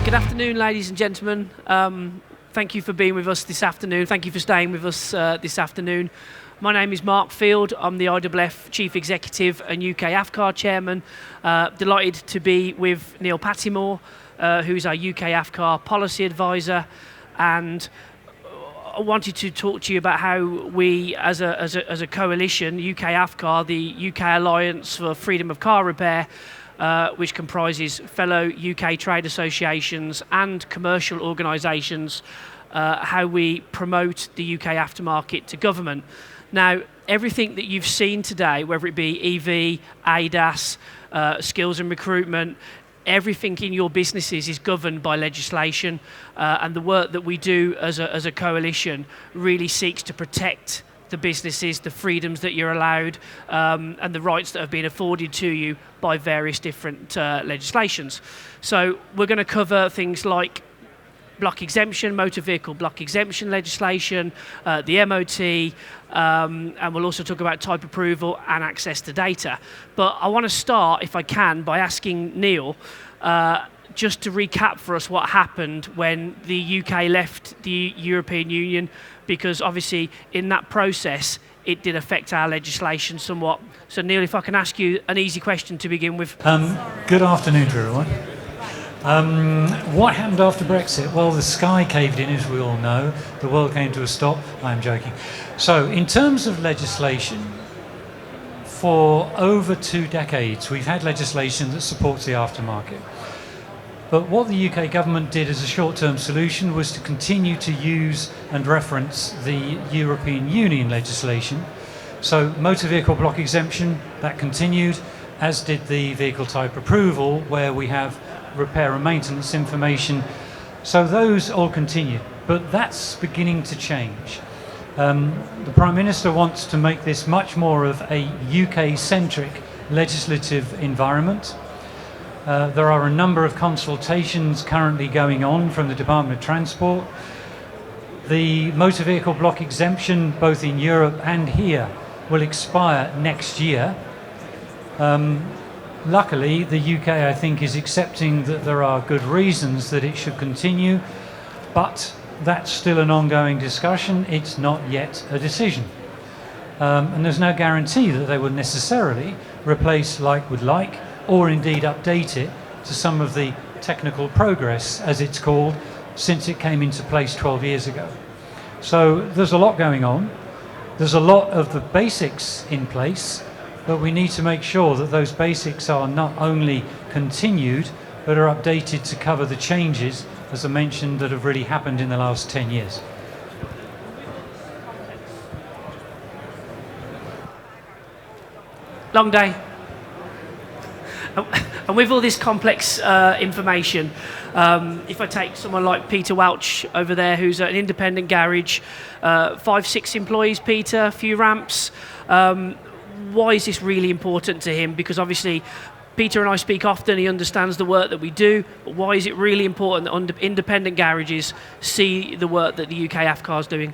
Good afternoon, ladies and gentlemen. Thank you for being with us this afternoon. Thank you for staying with us this afternoon. My name is Mark Field. I'm the IAAF Chief Executive and UK AFCAR Chairman. Delighted to be with Neil Pattimore, who's our UK AFCAR Policy Advisor. And I wanted to talk to you about how we, as a coalition, UK AFCAR, the UK Alliance for Freedom of Car Repair, which comprises fellow UK trade associations and commercial organisations, how we promote the UK aftermarket to government. Now, everything that you've seen today, whether it be EV, ADAS, skills and recruitment, everything in your businesses is governed by legislation, and the work that we do as a coalition really seeks to protect the businesses, the freedoms that you're allowed, and the rights that have been afforded to you by various different legislations. So we're going to cover things like block exemption, motor vehicle block exemption legislation, the MOT, and we'll also talk about type approval and access to data. But I want to start, if I can, by asking Neil just to recap for us what happened when the UK left the European Union, because obviously in that process it did affect our legislation somewhat. So Neil, if I can ask you an easy question to begin with. Good afternoon to everyone. What happened after Brexit? Well, the sky caved in, as we all know. The world came to a stop. I'm joking. So in terms of legislation, for over 2 decades we've had legislation that supports the aftermarket. But what the UK government did as a short-term solution was to continue to use and reference the European Union legislation. So motor vehicle block exemption, that continued, as did the vehicle type approval, where we have repair and maintenance information. So those all continue, but that's beginning to change. The Prime Minister wants to make this much more of a UK-centric legislative environment. There are a number of consultations currently going on from the Department of Transport. The motor vehicle block exemption, both in Europe and here, will expire next year. Luckily, the UK, I think, is accepting that there are good reasons that it should continue, but that's still an ongoing discussion. It's not yet a decision. And there's no guarantee that they will necessarily replace like with like, or indeed update it to some of the technical progress, as it's called, since it came into place 12 years ago. So there's a lot going on. There's a lot of the basics in place, but we need to make sure that those basics are not only continued, but are updated to cover the changes, as I mentioned, that have really happened in the last 10 years. Long day. And with all this complex information, if I take someone like Peter Welch over there, who's an independent garage, 5-6 employees, Peter, a few ramps, why is this really important to him? Because obviously Peter and I speak often, he understands the work that we do, but why is it really important that independent garages see the work that the UK AFCAR is doing?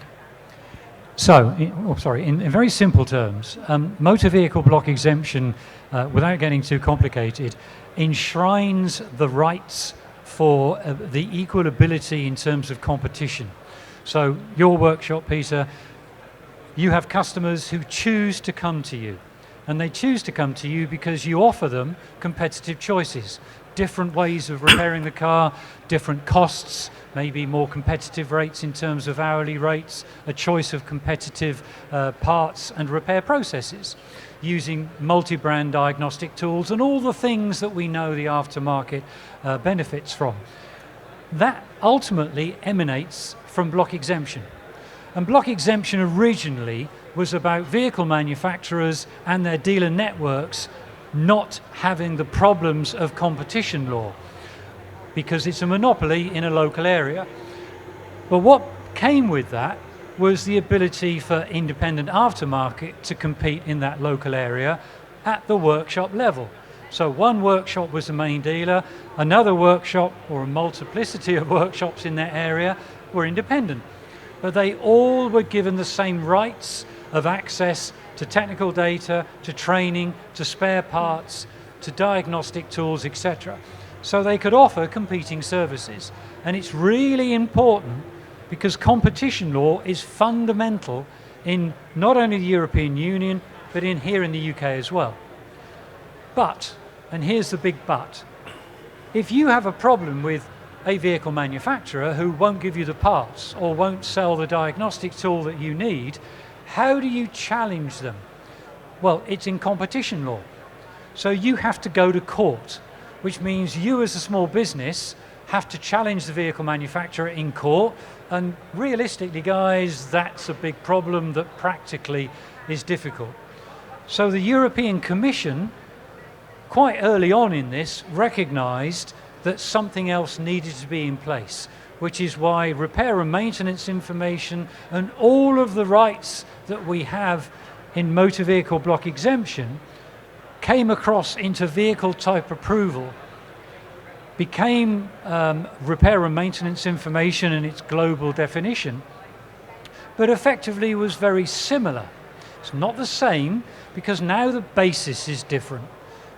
So, in very simple terms, motor vehicle block exemption, without getting too complicated, enshrines the rights for the equal ability in terms of competition. So your workshop, Peter, you have customers who choose to come to you, and they choose to come to you because you offer them competitive choices, different ways of repairing the car, different costs, maybe more competitive rates in terms of hourly rates, a choice of competitive parts and repair processes, using multi-brand diagnostic tools and all the things that we know the aftermarket benefits from. That ultimately emanates from block exemption. And block exemption originally was about vehicle manufacturers and their dealer networks not having the problems of competition law, because it's a monopoly in a local area. But what came with that was the ability for independent aftermarket to compete in that local area at the workshop level. So one workshop was the main dealer, another workshop, or a multiplicity of workshops in their area, were independent. But they all were given the same rights of access to technical data, to training, to spare parts, to diagnostic tools, etc. so they could offer competing services. And it's really important because competition law is fundamental in not only the European Union, but here in the UK as well. But, and here's the big but, if you have a problem with a vehicle manufacturer who won't give you the parts or won't sell the diagnostic tool that you need, how do you challenge them? Well, it's in competition law. So you have to go to court, which means you as a small business have to challenge the vehicle manufacturer in court. And realistically, guys, that's a big problem that practically is difficult. So the European Commission, quite early on in this, recognized that something else needed to be in place, which is why repair and maintenance information and all of the rights that we have in motor vehicle block exemption came across into vehicle type approval, became repair and maintenance information in its global definition, but effectively was very similar. It's not the same because now the basis is different.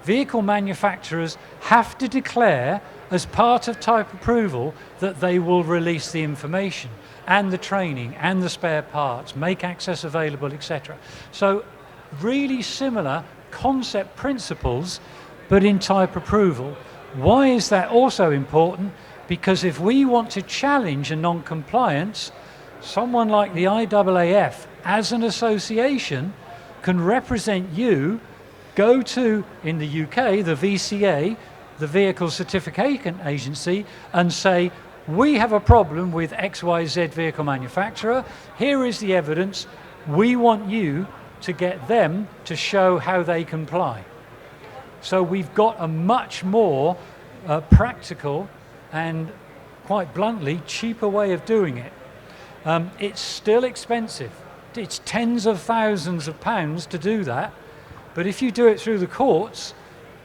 Vehicle manufacturers have to declare as part of type approval that they will release the information and the training and the spare parts, make access available, etc. So really similar concept principles, but in type approval. Why is that also important? Because if we want to challenge a non-compliance, someone like the IAAF as an association can represent you, go to, in the UK, the VCA, the Vehicle Certification Agency, and say, we have a problem with XYZ vehicle manufacturer, here is the evidence, we want you to get them to show how they comply. So we've got a much more practical and, quite bluntly, cheaper way of doing it. It's still expensive. It's tens of thousands of pounds to do that. But if you do it through the courts,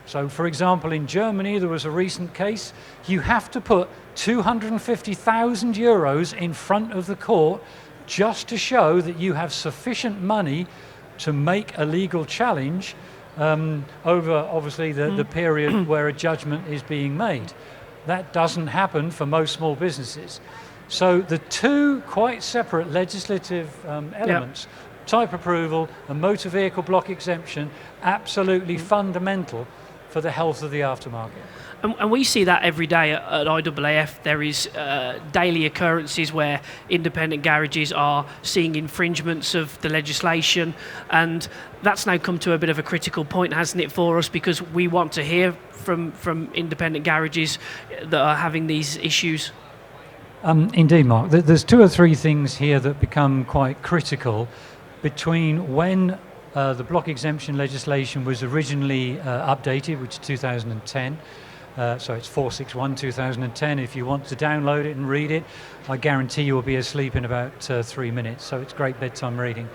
so for example in Germany there was a recent case, you have to put 250,000 euros in front of the court just to show that you have sufficient money to make a legal challenge over obviously the period where a judgment is being made. That doesn't happen for most small businesses. So the two quite separate legislative elements, type approval and motor vehicle block exemption, absolutely fundamental for the health of the aftermarket. And we see that every day at IAAF. There is daily occurrences where independent garages are seeing infringements of the legislation, and that's now come to a bit of a critical point, hasn't it, for us, because we want to hear from independent garages that are having these issues. Indeed, Mark. There's two or three things here that become quite critical between when the block exemption legislation was originally updated, which is 2010. So it's 461/2010. If you want to download it and read it, I guarantee you will be asleep in about 3 minutes. So it's great bedtime reading.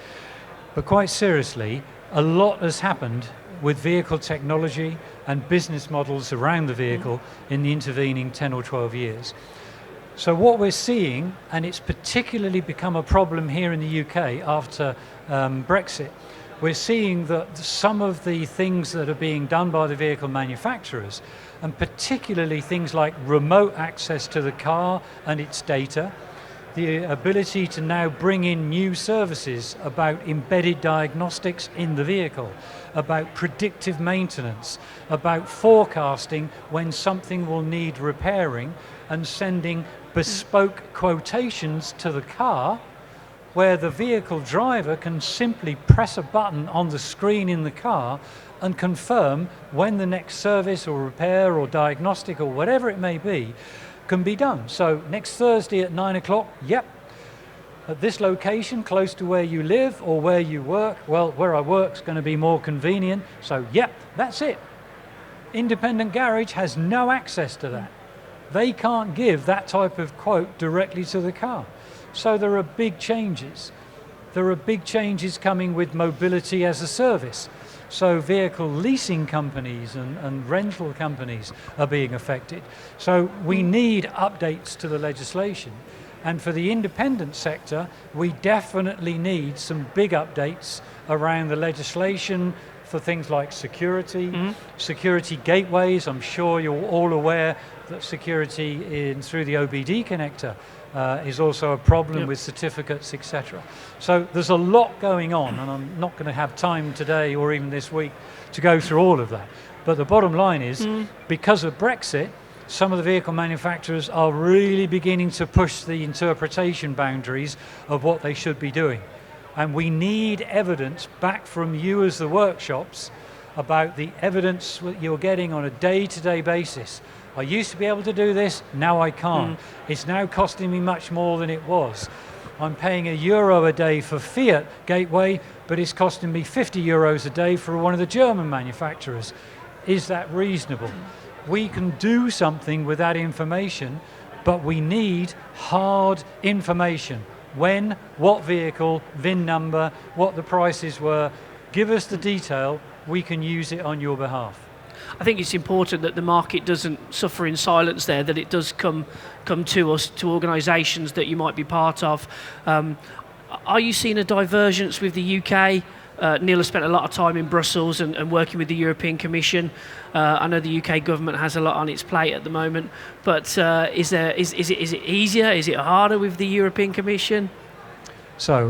But quite seriously, a lot has happened with vehicle technology and business models around the vehicle in the intervening 10 or 12 years. So what we're seeing, and it's particularly become a problem here in the UK after Brexit, we're seeing that some of the things that are being done by the vehicle manufacturers, and particularly things like remote access to the car and its data, the ability to now bring in new services about embedded diagnostics in the vehicle, about predictive maintenance, about forecasting when something will need repairing, and sending bespoke quotations to the car where the vehicle driver can simply press a button on the screen in the car and confirm when the next service or repair or diagnostic or whatever it may be can be done. So next Thursday at 9 o'clock, yep, at this location close to where you live or where you work, well, where I work is going to be more convenient, so yep, that's it. Independent garage has no access to that. They can't give that type of quote directly to the car. So there are big changes. There are big changes coming with mobility as a service. So vehicle leasing companies and rental companies are being affected. So we need updates to the legislation. And for the independent sector, we definitely need some big updates around the legislation for things like security, security gateways. I'm sure you're all aware that security through the OBD connector is also a problem with certificates, etc. So there's a lot going on, and I'm not going to have time today or even this week to go through all of that. But the bottom line is, because of Brexit, some of the vehicle manufacturers are really beginning to push the interpretation boundaries of what they should be doing. And we need evidence back from you as the workshops about the evidence that you're getting on a day-to-day basis. I used to be able to do this, now I can't. It's now costing me much more than it was. I'm paying €1 a day for Fiat gateway, but it's costing me €50 a day for one of the German manufacturers. Is that reasonable? We can do something with that information, but we need hard information. When, what vehicle, VIN number, what the prices were. Give us the detail, we can use it on your behalf. I think it's important that the market doesn't suffer in silence there, that it does come to us, to organisations that you might be part of. Are you seeing a divergence with the UK? Neil has spent a lot of time in Brussels and working with the European Commission. I know the UK government has a lot on its plate at the moment, but is it easier? Is it harder with the European Commission? So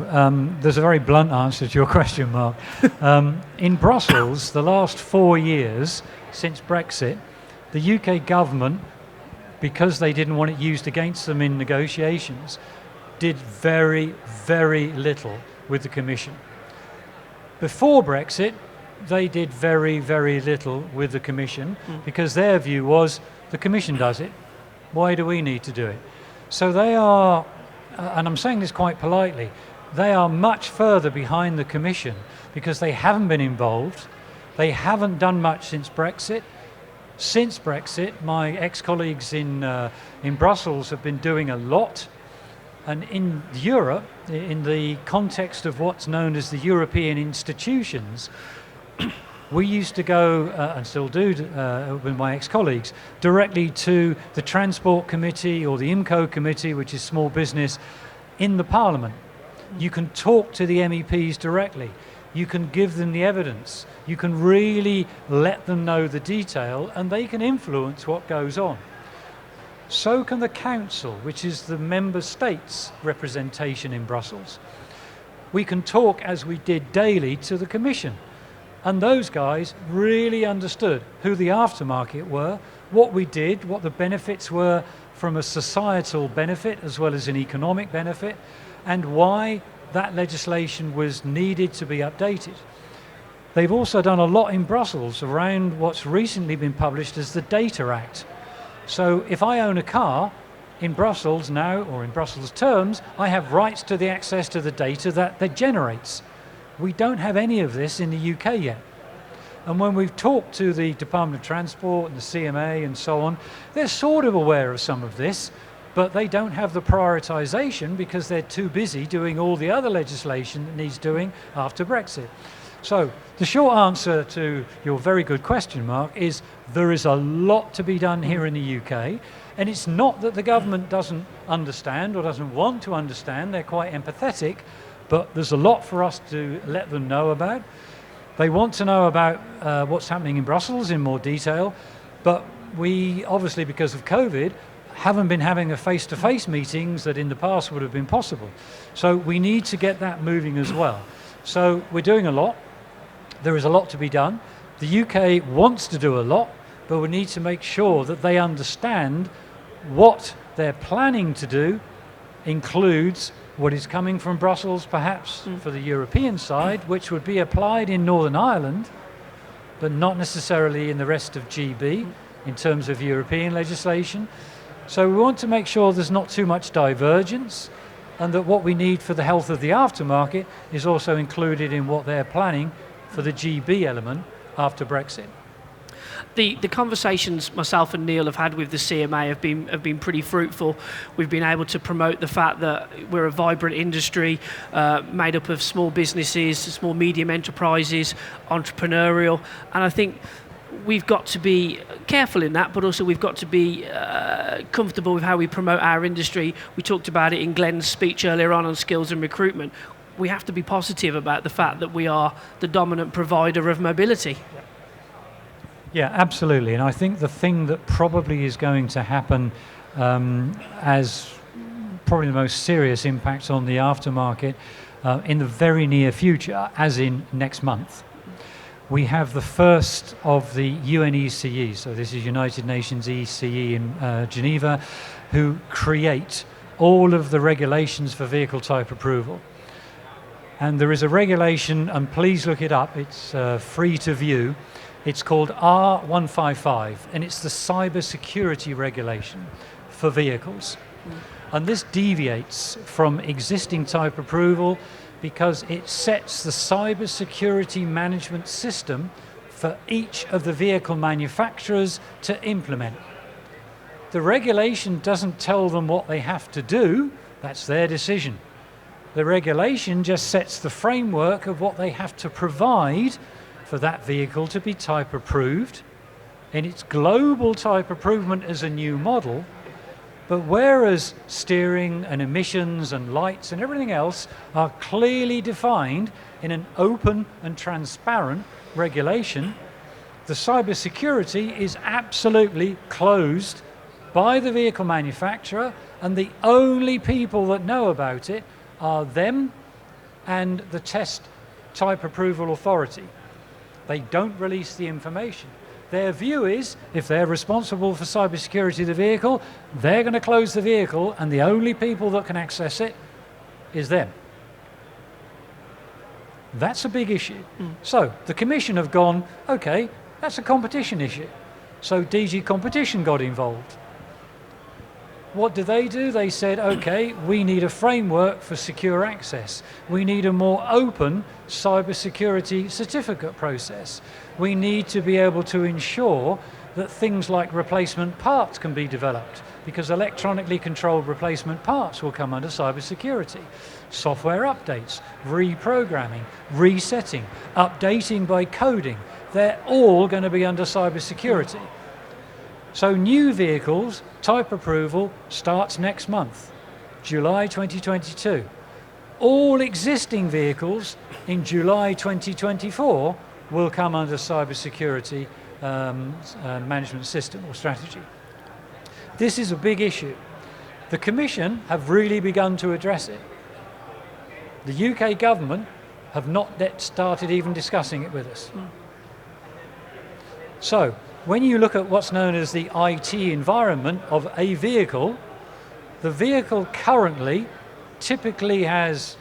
there's a very blunt answer to your question, Mark. In Brussels, the last 4 years since Brexit, the UK government, because they didn't want it used against them in negotiations, did very, very little with the Commission. Before Brexit, they did very, very little with the Commission because their view was the Commission does it. Why do we need to do it? So they are, and I'm saying this quite politely, they are much further behind the Commission because they haven't been involved. They haven't done much since Brexit. Since Brexit, my ex-colleagues in Brussels have been doing a lot. And in Europe, in the context of what's known as the European institutions, we used to go, and still do with my ex-colleagues, directly to the Transport Committee or the IMCO Committee, which is small business, in the Parliament. You can talk to the MEPs directly. You can give them the evidence. You can really let them know the detail, and they can influence what goes on. So can the Council, which is the member states' representation in Brussels. We can talk, as we did daily, to the Commission. And those guys really understood who the aftermarket were, what we did, what the benefits were from a societal benefit as well as an economic benefit, and why that legislation was needed to be updated. They've also done a lot in Brussels around what's recently been published as the Data Act. So if I own a car in Brussels now, or in Brussels terms, I have rights to the access to the data that generates. We don't have any of this in the UK yet. And when we've talked to the Department of Transport and the CMA and so on, they're sort of aware of some of this, but they don't have the prioritisation because they're too busy doing all the other legislation that needs doing after Brexit. So the short answer to your very good question, Mark, is there is a lot to be done here in the UK, and it's not that the government doesn't understand or doesn't want to understand. They're quite empathetic, but there's a lot for us to let them know about. They want to know about what's happening in Brussels in more detail, but we obviously, because of COVID, haven't been having a face-to-face meetings that in the past would have been possible. So we need to get that moving as well. So we're doing a lot. There is a lot to be done. The UK wants to do a lot, but we need to make sure that they understand what they're planning to do includes what is coming from Brussels, perhaps for the European side, which would be applied in Northern Ireland, but not necessarily in the rest of GB in terms of European legislation. So we want to make sure there's not too much divergence, and that what we need for the health of the aftermarket is also included in what they're planning for the GB element after Brexit. The conversations myself and Neil have had with the CMA have been pretty fruitful. We've been able to promote the fact that we're a vibrant industry made up of small businesses, small medium enterprises, entrepreneurial, and I think we've got to be careful in that, but also we've got to be comfortable with how we promote our industry. We talked about it in Glenn's speech earlier on skills and recruitment. we have to be positive about the fact that we are the dominant provider of mobility. Yeah, absolutely. And I think the thing that probably is going to happen as probably the most serious impact on the aftermarket in the very near future, as in next month, we have the first of the UNECE, so this is United Nations ECE in Geneva, who create all of the regulations for vehicle type approval. And there is a regulation, and please look it up, it's free to view. It's called R155, and it's the cyber security regulation for vehicles. And this deviates from existing type approval because it sets the cyber security management system for each of the vehicle manufacturers to implement. The regulation doesn't tell them what they have to do, that's their decision. The regulation just sets the framework of what they have to provide for that vehicle to be type approved, and it's global type approval as a new model. But whereas steering and emissions and lights and everything else are clearly defined in an open and transparent regulation, the cybersecurity is absolutely closed by the vehicle manufacturer, and the only people that know about it are them and the test type approval authority. They don't release the information. Their view is, if they're responsible for cybersecurity of the vehicle, they're going to close the vehicle, and the only people that can access it is them. That's a big issue. So the Commission have gone, okay, that's a competition issue. So DG Competition got involved. What do? They said, okay, we need a framework for secure access. We need a more open cybersecurity certificate process. We need to be able to ensure that things like replacement parts can be developed, because electronically controlled replacement parts will come under cybersecurity. Software updates, reprogramming, resetting, updating by coding, they're all going to be under cybersecurity. So new vehicles, type approval starts next month, July 2022. All existing vehicles in July 2024 will come under cybersecurity management system or strategy. This is a big issue. The Commission have really begun to address it. The UK government have not yet started even discussing it with us. So, when you look at what's known as the IT environment of a vehicle, the vehicle currently typically has,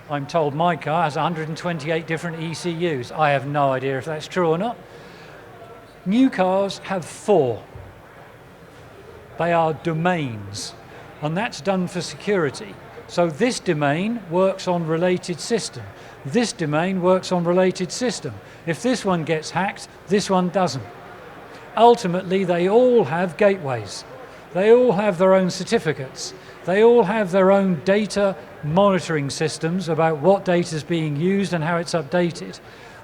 I'm told my car has 128 different ECUs. I have no idea if that's true or not. New cars have 4. They are domains, and that's done for security. So this domain works on related system. This domain works on related system. If this one gets hacked, this one doesn't. Ultimately, they all have gateways. They all have their own certificates. They all have their own data monitoring systems about what data is being used and how it's updated.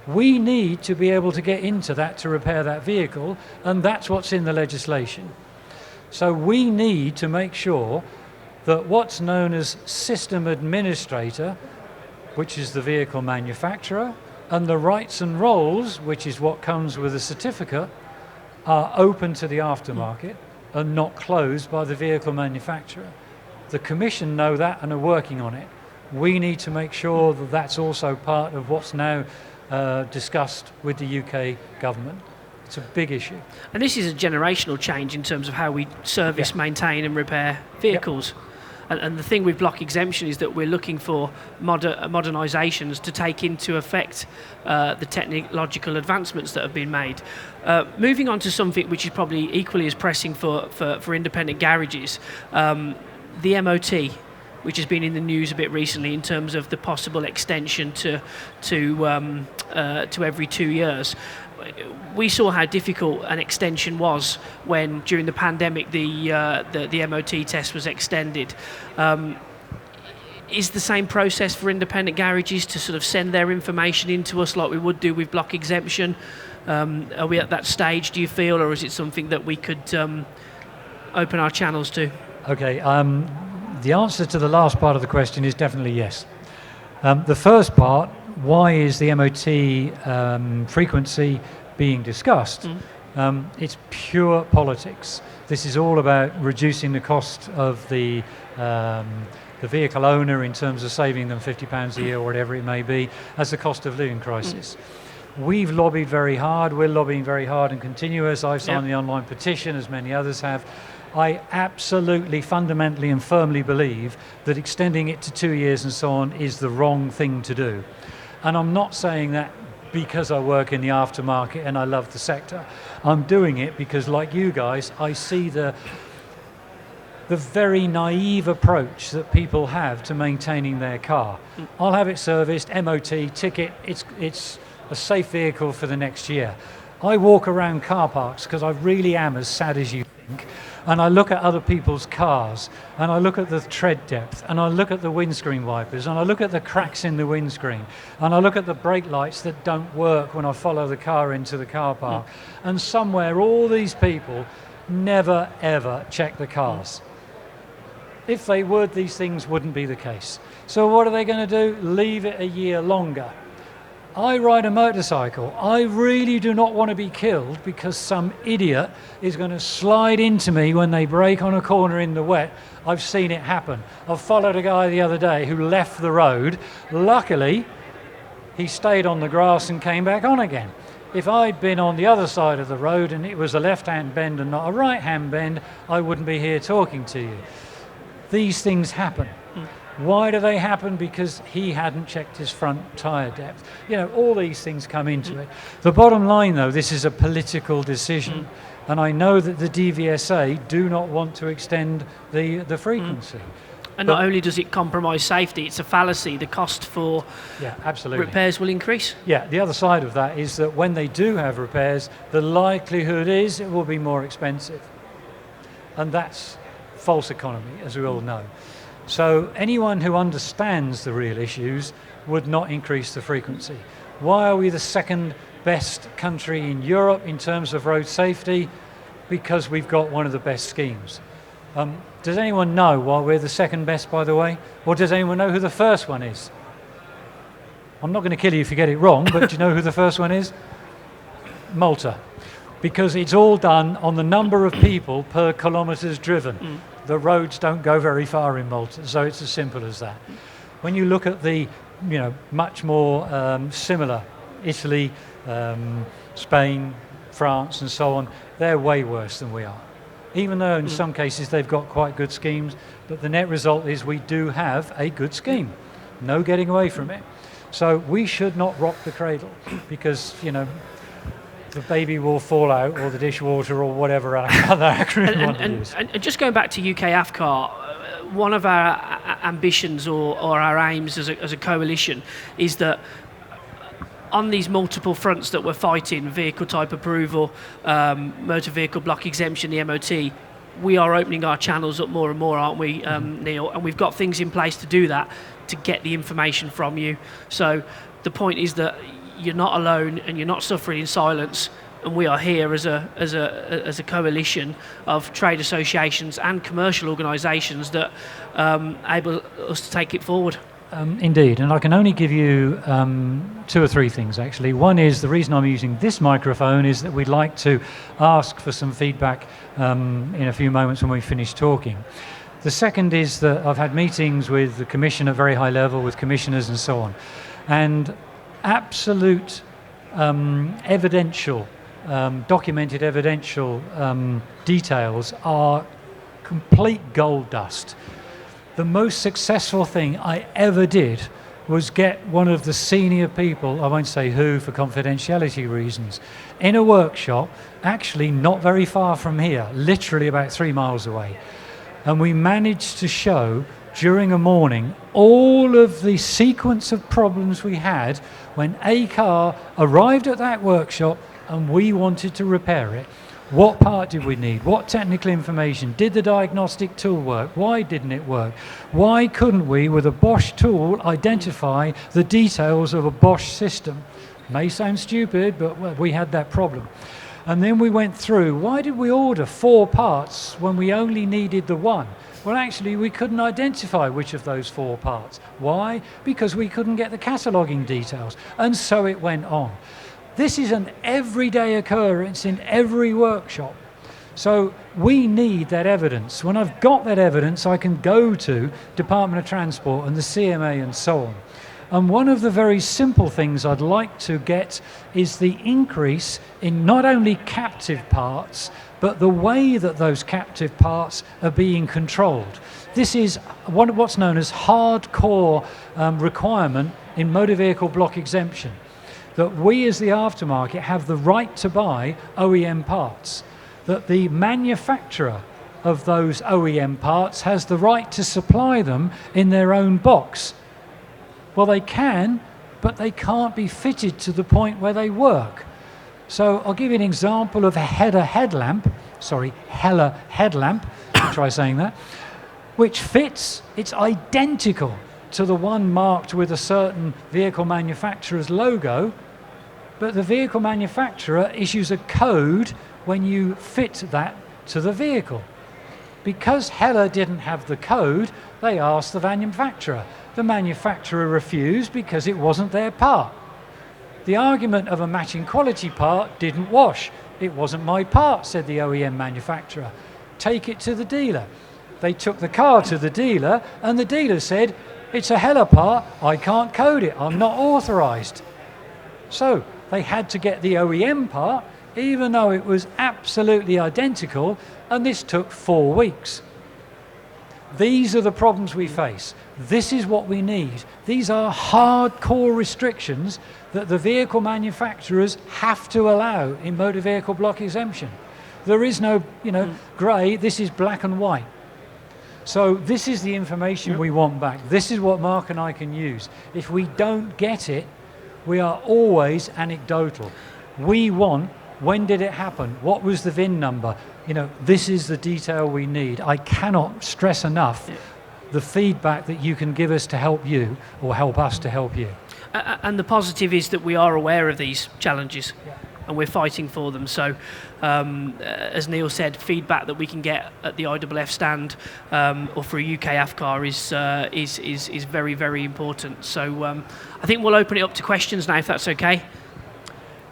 We need to be able to get into that to repair that vehicle, and that's what's in the legislation. So we need to make sure that what's known as system administrator, which is the vehicle manufacturer, and the rights and roles, which is what comes with a certificate, are open to the aftermarket and not closed by the vehicle manufacturer. The Commission know that and are working on it. We need to make sure that that's also part of what's now discussed with the UK government. It's a big issue. And this is a generational change in terms of how we service, maintain and repair vehicles. And the thing with block exemption is that we're looking for modernisations to take into effect the technological advancements that have been made. Moving on to something which is probably equally as pressing for independent garages, the MOT, which has been in the news a bit recently in terms of the possible extension to every 2 years. We saw how difficult an extension was when, during the pandemic, the MOT test was extended. Is the same process for independent garages to sort of send their information in to us like we would do with block exemption? Are we at that stage, do you feel, or is it something that we could open our channels to? Okay, the answer to the last part of the question is definitely yes. The first part, why is the MOT frequency being discussed? It's pure politics. This is all about reducing the cost of the vehicle owner in terms of saving them £50 a year or whatever it may be as the cost of living crisis. We've lobbied very hard. We're lobbying very hard and continuous. I've signed the online petition, as many others have. I absolutely, fundamentally and firmly believe that extending it to 2 years and so on is the wrong thing to do. And I'm not saying that because I work in the aftermarket and I love the sector. I'm doing it because, like you guys, I see the very naive approach that people have to maintaining their car. I'll have it serviced, MOT, ticket, it's a safe vehicle for the next year. I walk around car parks because I really am as sad as you think, and I look at other people's cars, and I look at the tread depth, and I look at the windscreen wipers, and I look at the cracks in the windscreen, and I look at the brake lights that don't work when I follow the car into the car park. And somewhere all these people never ever check the cars. If they would, these things wouldn't be the case. So what are they going to do? Leave it a year longer. I ride a motorcycle. I really do not want to be killed because some idiot is going to slide into me when they brake on a corner in the wet. I've seen it happen. I've followed a guy the other day who left the road. Luckily, he stayed on the grass and came back on again. If I'd been on the other side of the road and it was a left-hand bend and not a right-hand bend, I wouldn't be here talking to you. These things happen. Why do they happen? Because he hadn't checked his front tyre depth. You know, all these things come into it. The bottom line, though, this is a political decision. And I know that the DVSA do not want to extend the frequency. And not only does it compromise safety, it's a fallacy. The cost for repairs will increase. Yeah, the other side of that is that when they do have repairs, the likelihood is it will be more expensive. And that's false economy, as we all know. So anyone who understands the real issues would not increase the frequency. Why are we the second best country in Europe in terms of road safety? Because we've got one of the best schemes. Does anyone know why we're the second best, by the way? Or does anyone know who the first one is? I'm not going to kill you if you get it wrong, but do you know who the first one is? Malta. Because it's all done on the number of people per kilometres driven. The roads don't go very far in Malta, so it's as simple as that. When you look at the, much more similar, Italy, Spain, France and so on, they're way worse than we are. Even though in some cases they've got quite good schemes, but the net result is we do have a good scheme. No getting away from it. So we should not rock the cradle because, the baby will fall out, or the dishwater, or whatever other acronym you want to use. And just going back to UK AFCAR, one of our ambitions or our aims as a coalition is that on these multiple fronts that we're fighting, vehicle type approval, motor vehicle block exemption, the MOT, we are opening our channels up more and more, aren't we, Neil? And we've got things in place to do that, to get the information from you. So the point is that you're not alone and you're not suffering in silence, and we are here as a coalition of trade associations and commercial organisations that able us to take it forward. Indeed, and I can only give you 2 or 3 things actually. One is the reason I'm using this microphone is that we'd like to ask for some feedback in a few moments when we finish talking. The second is that I've had meetings with the Commission at very high level, with commissioners and so on, and absolute evidential, documented evidential details are complete gold dust. The most successful thing I ever did was get one of the senior people, I won't say who for confidentiality reasons, in a workshop, actually not very far from here, literally about 3 miles away. And we managed to show during a morning all of the sequence of problems we had when a car arrived at that workshop and we wanted to repair it. What part did we need? What technical information? Did the diagnostic tool work? Why didn't it work? Why couldn't we, with a Bosch tool, identify the details of a Bosch system? May sound stupid, but we had that problem. And then we went through, why did we order 4 parts when we only needed the one? Well, actually, we couldn't identify which of those 4 parts. Why? Because we couldn't get the cataloguing details. And so it went on. This is an everyday occurrence in every workshop. So we need that evidence. When I've got that evidence, I can go to Department of Transport and the CMA and so on. And one of the very simple things I'd like to get is the increase in not only captive parts, but the way that those captive parts are being controlled. This is what's known as hardcore requirement in motor vehicle block exemption, that we as the aftermarket have the right to buy OEM parts, that the manufacturer of those OEM parts has the right to supply them in their own box. Well, they can, but they can't be fitted to the point where they work. So I'll give you an example of a Hella headlamp, try saying that, which fits, it's identical to the one marked with a certain vehicle manufacturer's logo, but the vehicle manufacturer issues a code when you fit that to the vehicle. Because Hella didn't have the code, they asked the manufacturer. The manufacturer refused because it wasn't their part. The argument of a matching quality part didn't wash. It wasn't my part, said the OEM manufacturer. Take it to the dealer. They took the car to the dealer and the dealer said, it's a Hella part, I can't code it, I'm not authorised. So they had to get the OEM part, even though it was absolutely identical, and this took 4 weeks. These are the problems we face. This is what we need. These are hardcore restrictions that the vehicle manufacturers have to allow in motor vehicle block exemption. There is no, grey, this is black and white. So this is the information we want back. This is what Mark and I can use. If we don't get it, we are always anecdotal. We want, when did it happen? What was the VIN number? This is the detail we need. I cannot stress enough the feedback that you can give us to help you or help us to help you. And the positive is that we are aware of these challenges and we're fighting for them. So, as Neil said, feedback that we can get at the IAAF stand or for a UK AFCAR is very, very important. So I think we'll open it up to questions now, if that's okay.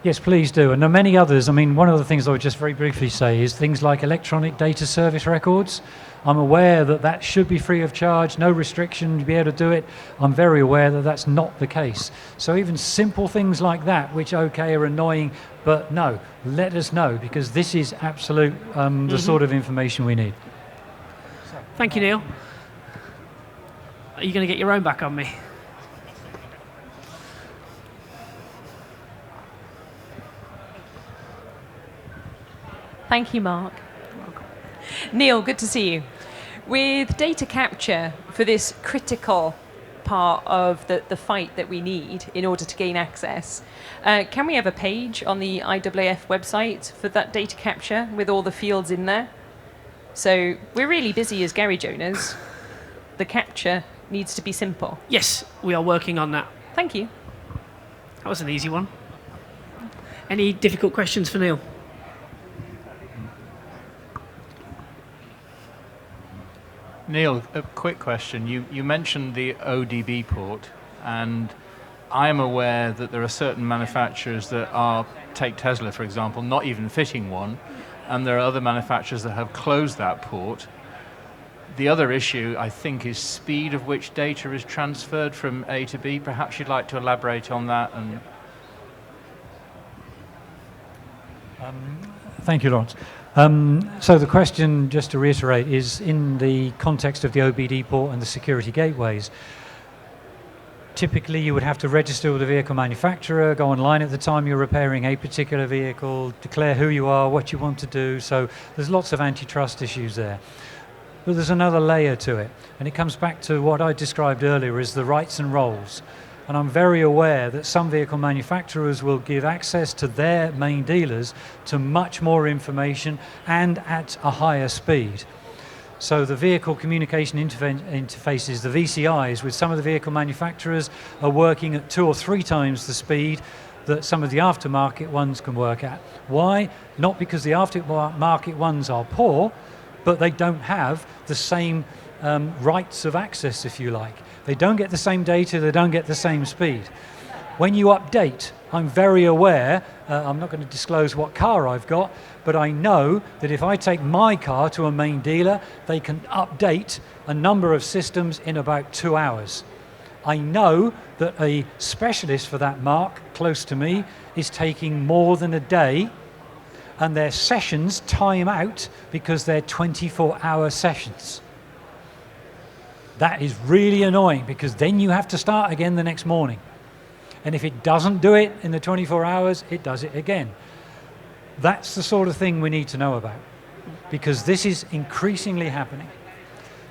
Yes, please do. And there are many others. I mean, one of the things I would just very briefly say is things like electronic data service records. I'm aware that that should be free of charge, no restriction to be able to do it. I'm very aware that that's not the case. So even simple things like that, which, okay, are annoying, but no, let us know, because this is absolute the sort of information we need. Thank you, Neil. Are you going to get your own back on me? Thank you, Mark. Neil, good to see you. With data capture for this critical part of the fight that we need in order to gain access, can we have a page on the IAAF website for that data capture with all the fields in there? So we're really busy as garage owners. The capture needs to be simple. Yes, we are working on that. Thank you. That was an easy one. Any difficult questions for Neil? Neil, a quick question. You mentioned the ODB port, and I am aware that there are certain manufacturers that are, take Tesla for example, not even fitting one, and there are other manufacturers that have closed that port. The other issue, I think, is speed of which data is transferred from A to B. Perhaps you'd like to elaborate on that. And Thank you, Lawrence. So the question, just to reiterate, is in the context of the OBD port and the security gateways. Typically, you would have to register with the vehicle manufacturer, go online at the time you're repairing a particular vehicle, declare who you are, what you want to do. So there's lots of antitrust issues there. But there's another layer to it, and it comes back to what I described earlier as the rights and roles. And I'm very aware that some vehicle manufacturers will give access to their main dealers to much more information and at a higher speed. So the vehicle communication interfaces, the VCIs, with some of the vehicle manufacturers are working at 2 or 3 times the speed that some of the aftermarket ones can work at. Why? Not because the aftermarket ones are poor, but they don't have the same rights of access, if you like. They don't get the same data, they don't get the same speed. When you update, I'm very aware, I'm not going to disclose what car I've got, but I know that if I take my car to a main dealer, they can update a number of systems in about 2 hours. I know that a specialist for that mark close to me is taking more than a day, and their sessions time out because they're 24-hour sessions. That is really annoying, because then you have to start again the next morning. And if it doesn't do it in the 24 hours, it does it again. That's the sort of thing we need to know about, because this is increasingly happening.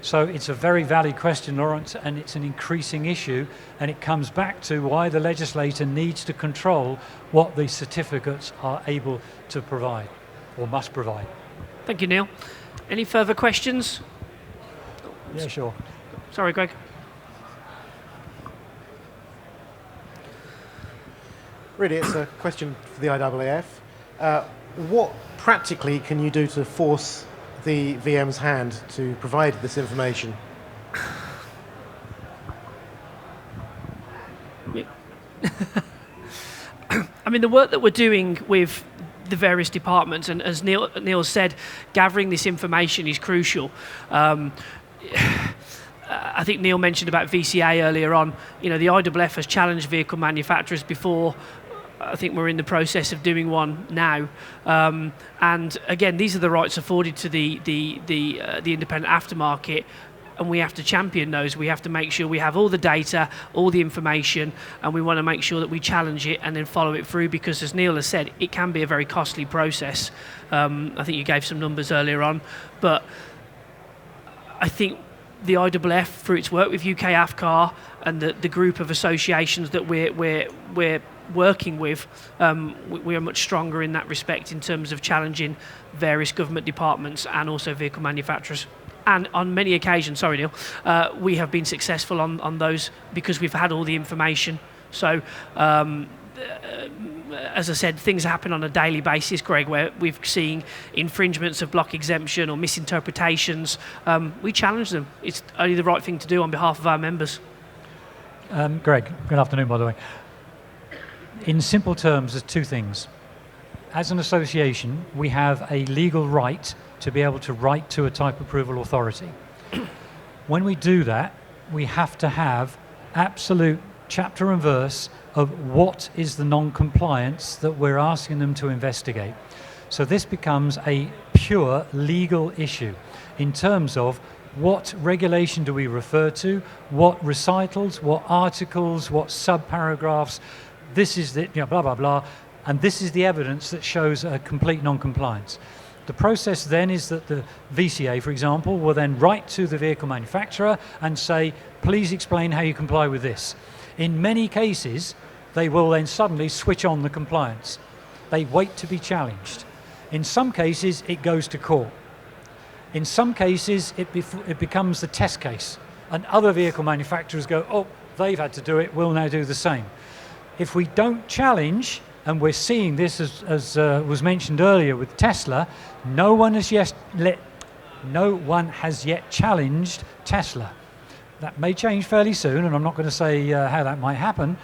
So it's a very valid question, Lawrence, and it's an increasing issue, and it comes back to why the legislator needs to control what the certificates are able to provide, or must provide. Thank you, Neil. Any further questions? Yeah, sure. Sorry, Greg. Really, it's a question for the IAAF. What practically can you do to force the VM's hand to provide this information? I mean, the work that we're doing with the various departments, and as Neil said, gathering this information is crucial. I think Neil mentioned about VCA earlier on. You know, the IAAF has challenged vehicle manufacturers before. I think we're in the process of doing one now. And again, these are the rights afforded to the independent aftermarket, and we have to champion those. We have to make sure we have all the data, all the information, and we want to make sure that we challenge it and then follow it through, because as Neil has said, it can be a very costly process. I think you gave some numbers earlier on, but I think the IAAF, through its work with UK AFCAR and the group of associations that we're working with, we are much stronger in that respect in terms of challenging various government departments and also vehicle manufacturers. And on many occasions, sorry Neil, we have been successful on those because we've had all the information. So as I said, things happen on a daily basis, Greg, where we've seen infringements of block exemption or misinterpretations. We challenge them. It's only the right thing to do on behalf of our members. Greg, good afternoon, by the way. In simple terms, there's two things. As an association, we have a legal right to be able to write to a type approval authority. When we do that, we have to have absolute chapter and verse of what is the non-compliance that we're asking them to investigate. So this becomes a pure legal issue in terms of what regulation do we refer to, what recitals, what articles, what subparagraphs. This is the, blah, blah, blah, and this is the evidence that shows a complete non-compliance. The process then is that the VCA, for example, will then write to the vehicle manufacturer and say, please explain how you comply with this. In many cases, they will then suddenly switch on the compliance. They wait to be challenged. In some cases, it goes to court. In some cases, it becomes the test case, and other vehicle manufacturers go, oh, they've had to do it, we'll now do the same. If we don't challenge, and we're seeing this as was mentioned earlier with Tesla, no one has yet challenged Tesla. That may change fairly soon, and I'm not going to say how that might happen,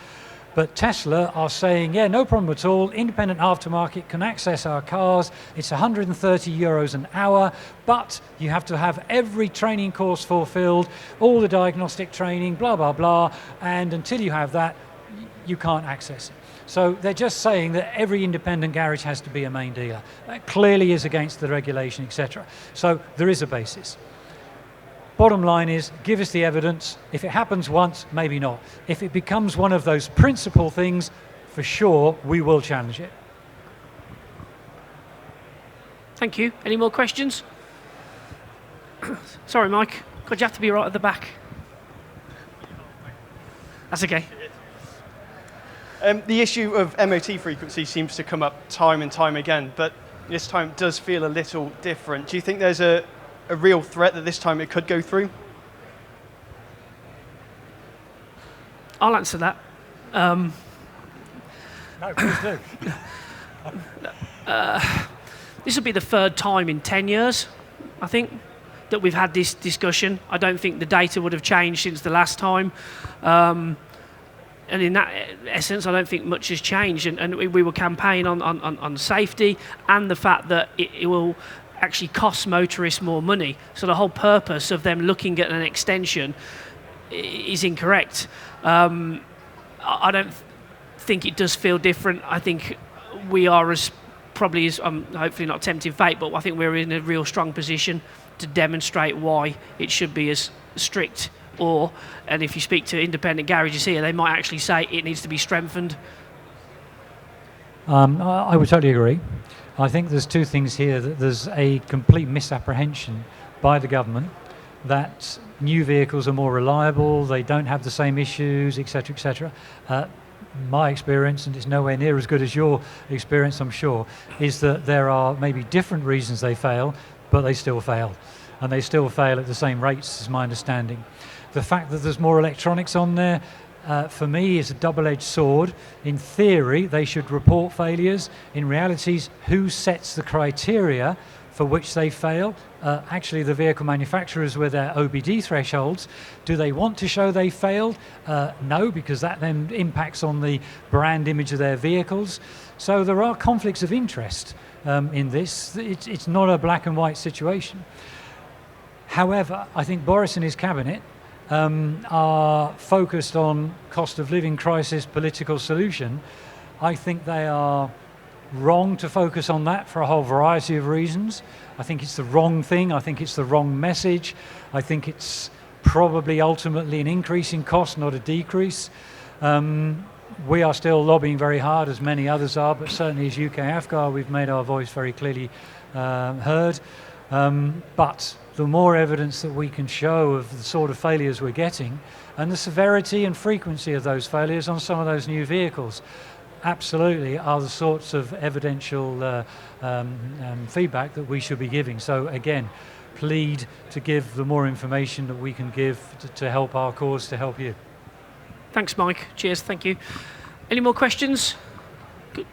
but Tesla are saying, yeah, no problem at all, independent aftermarket can access our cars, it's 130 euros an hour, but you have to have every training course fulfilled, all the diagnostic training, blah, blah, blah, and until you have that, you can't access it. So they're just saying that every independent garage has to be a main dealer. That clearly is against the regulation, etc. So there is a basis. Bottom line is, give us the evidence. If it happens once, maybe not. If it becomes one of those principal things, for sure, we will challenge it. Thank you. Any more questions? Sorry, Mike. God, you have to be right at the back. That's okay. The issue of MOT frequency seems to come up time and time again, but this time does feel a little different. Do you think there's a real threat that this time it could go through? I'll answer that. No, please do. This will be the third time in 10 years, I think, that we've had this discussion. I don't think the data would have changed since the last time. And in that essence, I don't think much has changed. And we will campaign on safety and the fact that it will actually cost motorists more money. So the whole purpose of them looking at an extension is incorrect. I don't think it does feel different. I think we are probably hopefully not tempting fate, but I think we're in a real strong position to demonstrate why it should be as strict. And if you speak to independent garages here, they might actually say it needs to be strengthened. I would totally agree. I think there's two things here. That there's a complete misapprehension by the government that new vehicles are more reliable, they don't have the same issues, etc., etc. My experience, and it's nowhere near as good as your experience, I'm sure, is that there are maybe different reasons they fail, but they still fail. And they still fail at the same rates, is my understanding. The fact that there's more electronics on there, for me, is a double-edged sword. In theory, they should report failures. In realities, who sets the criteria for which they fail? Actually, the vehicle manufacturers with their OBD thresholds. Do they want to show they failed? No, because that then impacts on the brand image of their vehicles. So there are conflicts of interest in this. It's not a black and white situation. However, I think Boris and his cabinet are focused on cost of living crisis, political solution. I think they are wrong to focus on that for a whole variety of reasons. I think it's the wrong thing. I think it's the wrong message. I think it's probably ultimately an increase in cost, not a decrease. We are still lobbying very hard, as many others are, but certainly as UK AFCAR, we've made our voice very clearly heard. But the more evidence that we can show of the sort of failures we're getting and the severity and frequency of those failures on some of those new vehicles absolutely are the sorts of evidential feedback that we should be giving. So again, plead to give the more information that we can give to help our cause, to help you. Thanks, Mike. Cheers. Thank you. Any more questions? Good.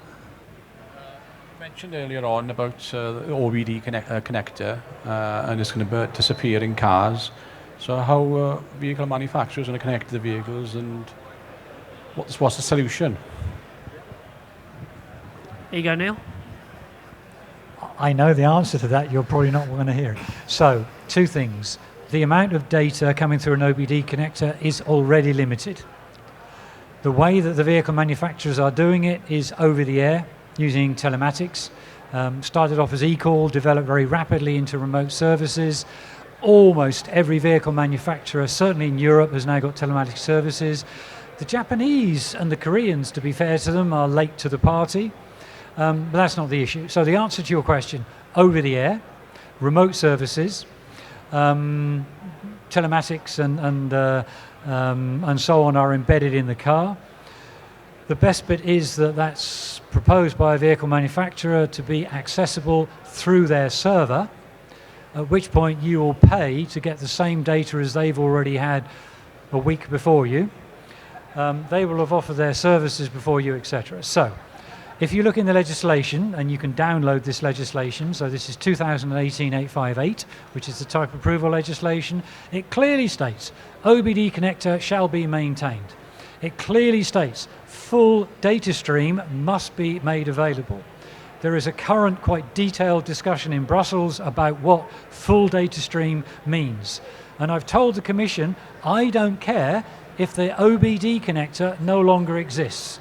You mentioned earlier on about the OBD connector and it's going to disappear in cars. So how vehicle manufacturers are going to connect the vehicles, and what's the solution? Here you go, Neil. I know the answer to that. You're probably not going to hear it. So, two things. The amount of data coming through an OBD connector is already limited. The way that the vehicle manufacturers are doing it is over the air, using telematics. Started off as eCall, developed very rapidly into remote services. Almost every vehicle manufacturer, certainly in Europe, has now got telematic services. The Japanese and the Koreans, to be fair to them, are late to the party. But that's not the issue. So the answer to your question, over the air, remote services, telematics and so on are embedded in the car. The best bit is that that's proposed by a vehicle manufacturer to be accessible through their server, at which point you will pay to get the same data as they've already had a week before you. They will have offered their services before you, etc. So, if you look in the legislation, and you can download this legislation, so this is 2018-858, which is the type approval legislation, it clearly states OBD connector shall be maintained. It clearly states full data stream must be made available. There is a current quite detailed discussion in Brussels about what full data stream means. And I've told the Commission, I don't care if the OBD connector no longer exists,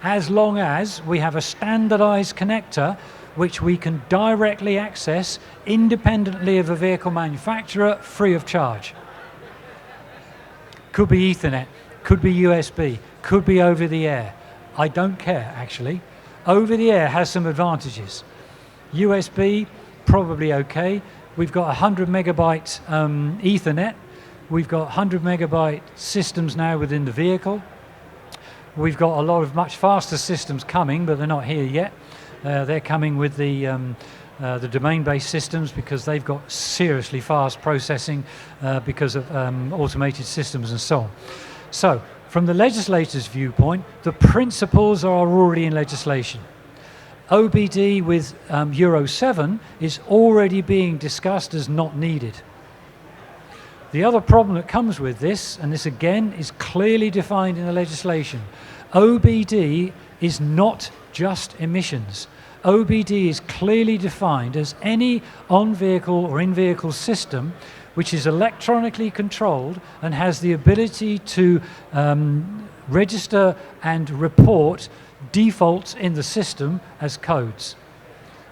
as long as we have a standardized connector which we can directly access independently of a vehicle manufacturer free of charge. Could be Ethernet, could be USB, could be over the air. I don't care, actually. Over the air has some advantages. USB, probably okay. We've got 100 megabyte Ethernet. We've got 100 megabyte systems now within the vehicle. We've got a lot of much faster systems coming, but they're not here yet. They're coming with the domain-based systems because they've got seriously fast processing because of automated systems and so on. So, from the legislator's viewpoint, the principles are already in legislation. OBD with Euro 7 is already being discussed as not needed. The other problem that comes with this, and this again is clearly defined in the legislation, OBD is not just emissions. OBD is clearly defined as any on-vehicle or in-vehicle system which is electronically controlled and has the ability to register and report defaults in the system as codes.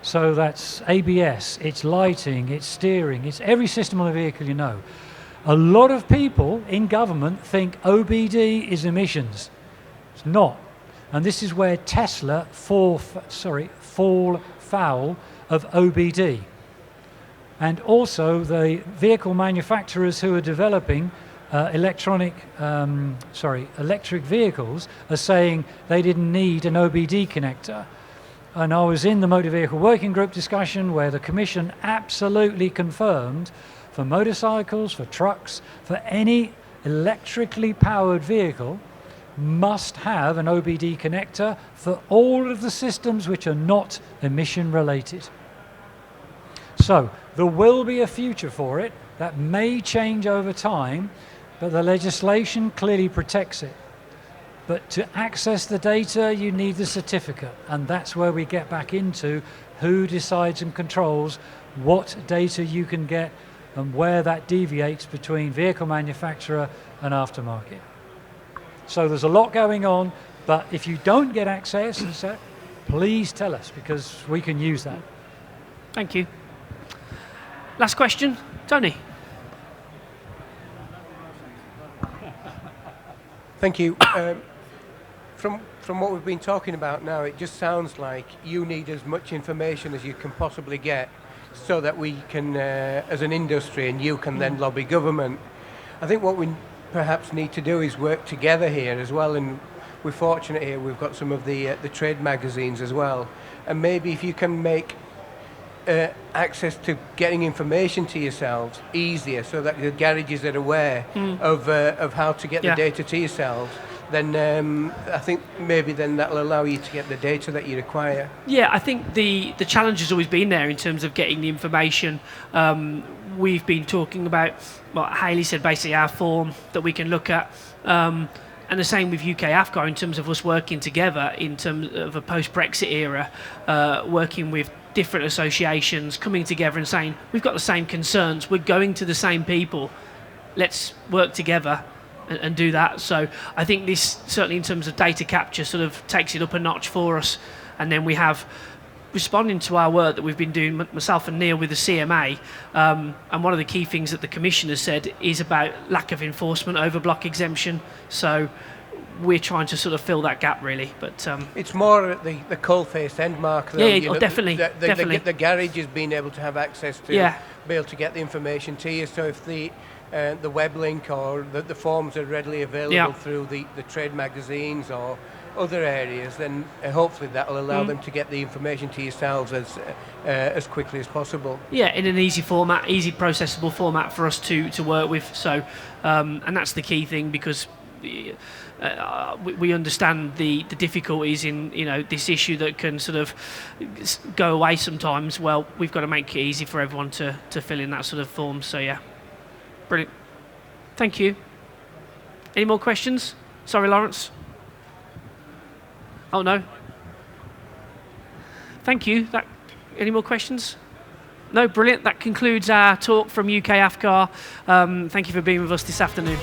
So that's ABS, it's lighting, it's steering, it's every system on the vehicle you know. A lot of people in government think OBD is emissions. It's not. And this is where Tesla fall foul of OBD. And also the vehicle manufacturers who are developing electric vehicles are saying they didn't need an OBD connector. And I was in the motor vehicle working group discussion where the Commission absolutely confirmed for motorcycles, for trucks, for any electrically powered vehicle must have an OBD connector for all of the systems which are not emission related. So there will be a future for it that may change over time, but the legislation clearly protects it. But to access the data, you need the certificate, and that's where we get back into who decides and controls what data you can get and where that deviates between vehicle manufacturer and aftermarket. So there's a lot going on, but if you don't get access, please tell us, because we can use that. Thank you. Last question, Tony. Thank you. From what we've been talking about now, it just sounds like you need as much information as you can possibly get so that we can, as an industry, and you can then lobby government. I think what we perhaps need to do is work together here as well, and we're fortunate here, we've got some of the trade magazines as well, and maybe if you can make access to getting information to yourselves easier so that the garages are aware of how to get the data to yourselves, then I think maybe then that'll allow you to get the data that you require. Yeah, I think the challenge has always been there in terms of getting the information. We've been talking about what Hayley said, basically our form that we can look at, and the same with UK AFCAR in terms of us working together in terms of a post-Brexit era, working with different associations, coming together and saying, we've got the same concerns, we're going to the same people, let's work together and do that. So I think this, certainly in terms of data capture, sort of takes it up a notch for us. And then we have, responding to our work that we've been doing, myself and Neil, with the CMA, and one of the key things that the Commissioner said is about lack of enforcement over block exemption. So we're trying to sort of fill that gap, really. But it's more at the coal-faced end mark, though. Definitely. The garage has been able to have access to be able to get the information to you. So if the web link or the forms are readily available through the trade magazines or other areas, then hopefully that will allow them to get the information to yourselves as quickly as possible. Yeah, in an easy format, easy processable format for us to work with. So, and that's the key thing, because we understand the difficulties in this issue that can sort of go away sometimes. Well, we've got to make it easy for everyone to fill in that sort of form. So yeah, brilliant. Thank you. Any more questions? Sorry, Lawrence. Oh no. Thank you. Any more questions? No, brilliant. That concludes our talk from UK AFCAR. Thank you for being with us this afternoon.